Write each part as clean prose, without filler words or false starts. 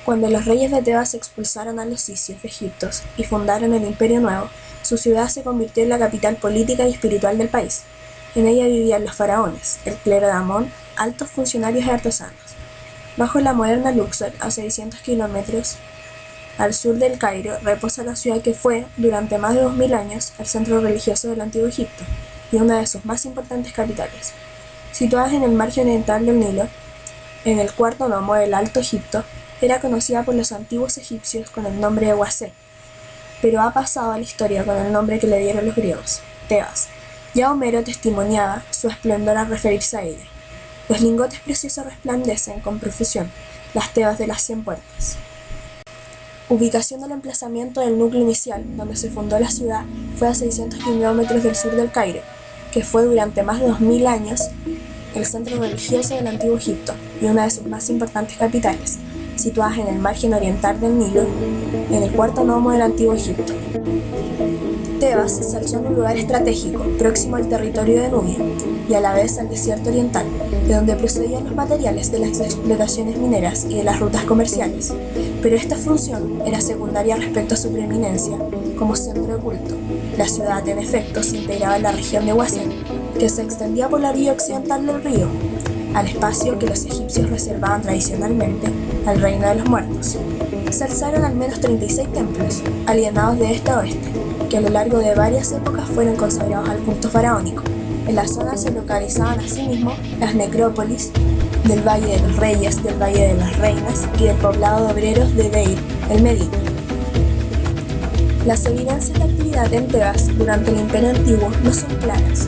Cuando los reyes de Tebas expulsaron a los sicios de Egipto y fundaron el Imperio Nuevo, su ciudad se convirtió en la capital política y espiritual del país. En ella vivían los faraones, el clero de Amón, altos funcionarios y artesanos. Bajo la moderna Luxor, a 600 kilómetros al sur del Cairo, reposa la ciudad que fue, durante más de 2000 años, el centro religioso del Antiguo Egipto y una de sus más importantes capitales. Situada en el margen oriental del Nilo, en el cuarto nomo del Alto Egipto, era conocida por los antiguos egipcios con el nombre de Uasé, pero ha pasado a la historia con el nombre que le dieron los griegos, Tebas. Ya Homero testimoniaba su esplendor al referirse a ella. Los lingotes preciosos resplandecen con profusión, las Tebas de las 100 puertas. Ubicación del emplazamiento del núcleo inicial, donde se fundó la ciudad, fue a 600 kilómetros del sur del Cairo, que fue durante más de 2000 años el centro religioso del Antiguo Egipto y una de sus más importantes capitales, situadas en el margen oriental del Nilo, en el cuarto nomo del Antiguo Egipto. Tebas se alzó en un lugar estratégico, próximo al territorio de Nubia, y a la vez al desierto oriental, de donde procedían los materiales de las explotaciones mineras y de las rutas comerciales, pero esta función era secundaria respecto a su preeminencia como centro de culto. La ciudad, en efecto, se integraba en la región de Huasén, que se extendía por la orilla occidental del río, al espacio que los egipcios reservaban tradicionalmente al reino de los muertos. Se alzaron al menos 36 templos, alienados de este a oeste, que a lo largo de varias épocas fueron consagrados al culto faraónico. En la zona se localizaban asimismo las necrópolis del Valle de los Reyes, del Valle de las Reinas y del poblado de obreros de Deir, el Medina. Las evidencias de actividad en Tebas durante el Imperio Antiguo no son claras,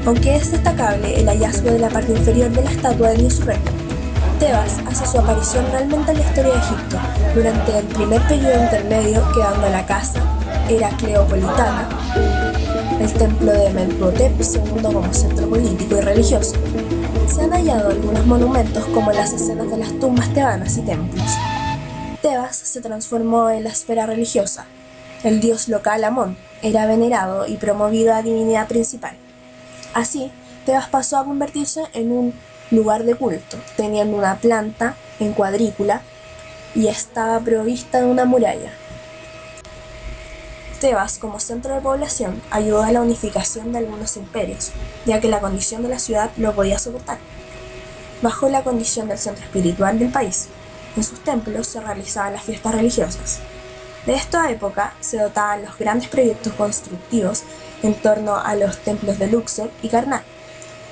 aunque es destacable el hallazgo de la parte inferior de la estatua de Niuserre. Tebas hace su aparición realmente en la historia de Egipto durante el primer periodo intermedio, quedando la casa era cleopolitana, el templo de Mentuhotep II como centro político y religioso. Se han hallado algunos monumentos como las escenas de las tumbas tebanas y templos. Tebas se transformó en la esfera religiosa. El dios local Amón era venerado y promovido a divinidad principal. Así, Tebas pasó a convertirse en un lugar de culto, teniendo una planta en cuadrícula y estaba provista de una muralla. Tebas, como centro de población, ayudó a la unificación de algunos imperios, ya que la condición de la ciudad lo podía soportar. Bajo la condición del centro espiritual del país, en sus templos se realizaban las fiestas religiosas. De esta época se dotaban los grandes proyectos constructivos en torno a los templos de Luxor y Karnak.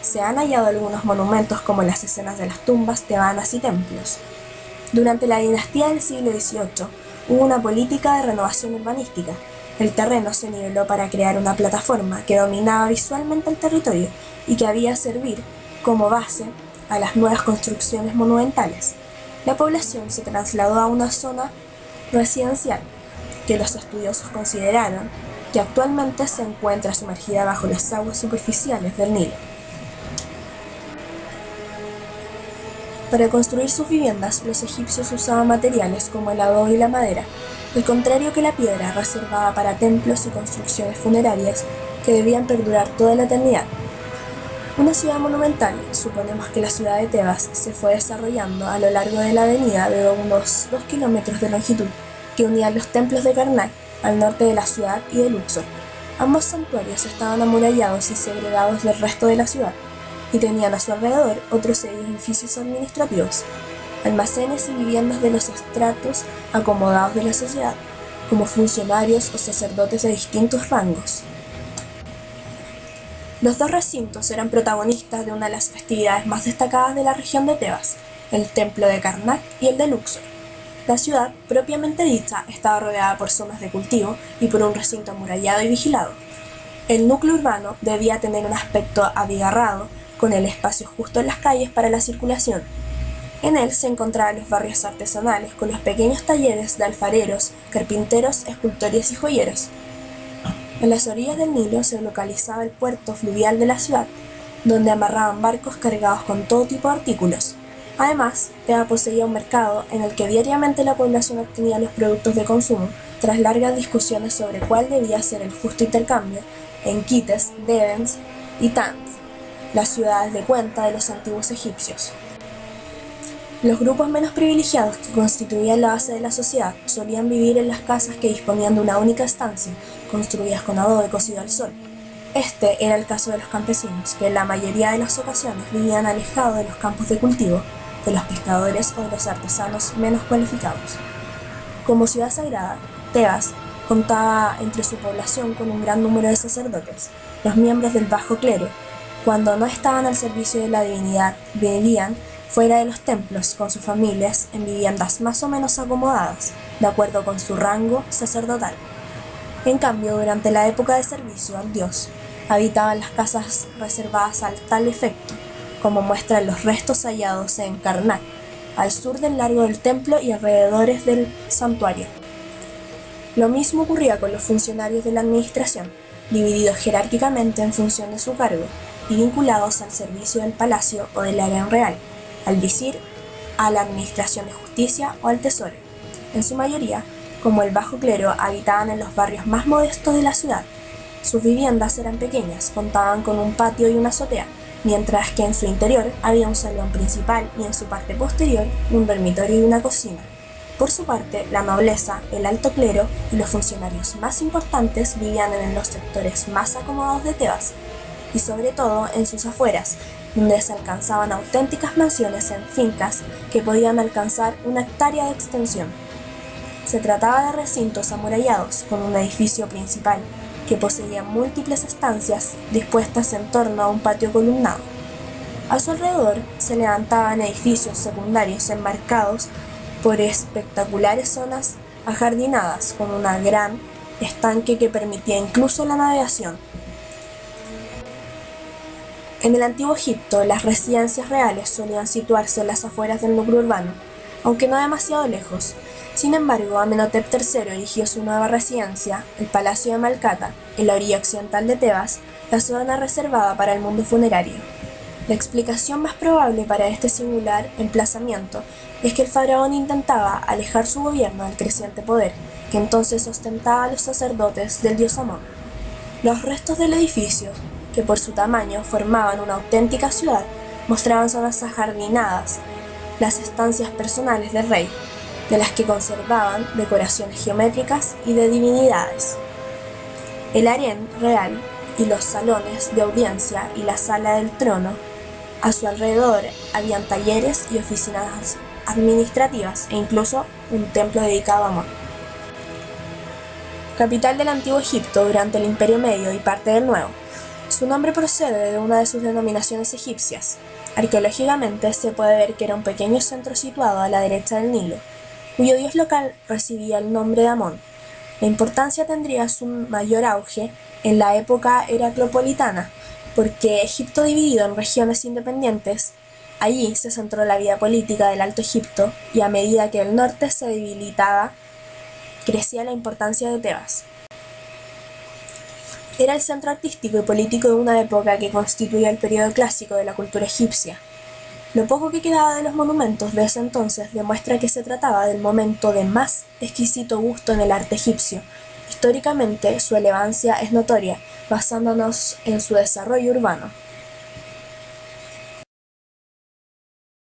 Se han hallado algunos monumentos como las escenas de las tumbas tebanas y templos. Durante la dinastía del siglo XVIII hubo una política de renovación urbanística. El terreno se niveló para crear una plataforma que dominaba visualmente el territorio y que había servir como base a las nuevas construcciones monumentales. La población se trasladó a una zona residencial que los estudiosos consideraron que actualmente se encuentra sumergida bajo las aguas superficiales del Nilo. Para construir sus viviendas, los egipcios usaban materiales como el adobe y la madera, al contrario que la piedra reservada para templos y construcciones funerarias que debían perdurar toda la eternidad. Una ciudad monumental, suponemos que la ciudad de Tebas se fue desarrollando a lo largo de la avenida de unos 2 kilómetros de longitud que unía los templos de Karnak al norte de la ciudad y de Luxor. Ambos santuarios estaban amurallados y segregados del resto de la ciudad, y tenían a su alrededor otros edificios administrativos, almacenes y viviendas de los estratos acomodados de la sociedad, como funcionarios o sacerdotes de distintos rangos. Los dos recintos eran protagonistas de una de las festividades más destacadas de la región de Tebas, el templo de Karnak y el de Luxor. La ciudad, propiamente dicha, estaba rodeada por zonas de cultivo y por un recinto amurallado y vigilado. El núcleo urbano debía tener un aspecto abigarrado, con el espacio justo en las calles para la circulación. En él se encontraban los barrios artesanales con los pequeños talleres de alfareros, carpinteros, escultores y joyeros. En las orillas del Nilo se localizaba el puerto fluvial de la ciudad, donde amarraban barcos cargados con todo tipo de artículos. Además, Tebas poseía un mercado en el que diariamente la población obtenía los productos de consumo, tras largas discusiones sobre cuál debía ser el justo intercambio en Quites, Devens y Tans, las ciudades de cuenta de los antiguos egipcios. Los grupos menos privilegiados que constituían la base de la sociedad solían vivir en las casas que disponían de una única estancia, construidas con adobe cocido al sol. Este era el caso de los campesinos, que en la mayoría de las ocasiones vivían alejados de los campos de cultivo, de los pescadores o de los artesanos menos cualificados. Como ciudad sagrada, Tebas contaba entre su población con un gran número de sacerdotes. Los miembros del bajo clero, cuando no estaban al servicio de la divinidad, vivían fuera de los templos con sus familias en viviendas más o menos acomodadas, de acuerdo con su rango sacerdotal. En cambio, durante la época de servicio al dios, habitaban las casas reservadas a tal efecto, como muestran los restos hallados en Karnak, al sur del largo del templo y alrededores del santuario. Lo mismo ocurría con los funcionarios de la administración, divididos jerárquicamente en función de su cargo y vinculados al servicio del palacio o del harén real, al visir, a la administración de justicia o al tesoro. En su mayoría, como el bajo clero, habitaban en los barrios más modestos de la ciudad. Sus viviendas eran pequeñas, contaban con un patio y una azotea, mientras que en su interior había un salón principal y en su parte posterior un dormitorio y una cocina. Por su parte, la nobleza, el alto clero y los funcionarios más importantes vivían en los sectores más acomodados de Tebas, y sobre todo en sus afueras, donde se alcanzaban auténticas mansiones en fincas que podían alcanzar 1 hectárea de extensión. Se trataba de recintos amurallados con un edificio principal que poseía múltiples estancias dispuestas en torno a un patio columnado. A su alrededor se levantaban edificios secundarios enmarcados por espectaculares zonas ajardinadas con un gran estanque que permitía incluso la navegación. En el antiguo Egipto, las residencias reales solían situarse en las afueras del núcleo urbano, aunque no demasiado lejos. Sin embargo, Amenhotep III erigió su nueva residencia, el Palacio de Malcata, en la orilla occidental de Tebas, la zona reservada para el mundo funerario. La explicación más probable para este singular emplazamiento es que el faraón intentaba alejar su gobierno del creciente poder, que entonces ostentaba los sacerdotes del dios Amón. Los restos del edificio, que por su tamaño formaban una auténtica ciudad, mostraban zonas ajardinadas, las estancias personales del rey, de las que conservaban decoraciones geométricas y de divinidades. El harén real y los salones de audiencia y la sala del trono. A su alrededor habían talleres y oficinas administrativas e incluso un templo dedicado a Amón. Capital del Antiguo Egipto durante el Imperio Medio y parte del Nuevo. Su nombre procede de una de sus denominaciones egipcias. Arqueológicamente se puede ver que era un pequeño centro situado a la derecha del Nilo, cuyo dios local recibía el nombre de Amón. La importancia tendría su mayor auge en la época heracleopolitana, porque Egipto dividido en regiones independientes, allí se centró la vida política del Alto Egipto y a medida que el norte se debilitaba, crecía la importancia de Tebas. Era el centro artístico y político de una época que constituía el periodo clásico de la cultura egipcia. Lo poco que quedaba de los monumentos de ese entonces demuestra que se trataba del momento de más exquisito gusto en el arte egipcio. Históricamente, su relevancia es notoria, basándonos en su desarrollo urbano.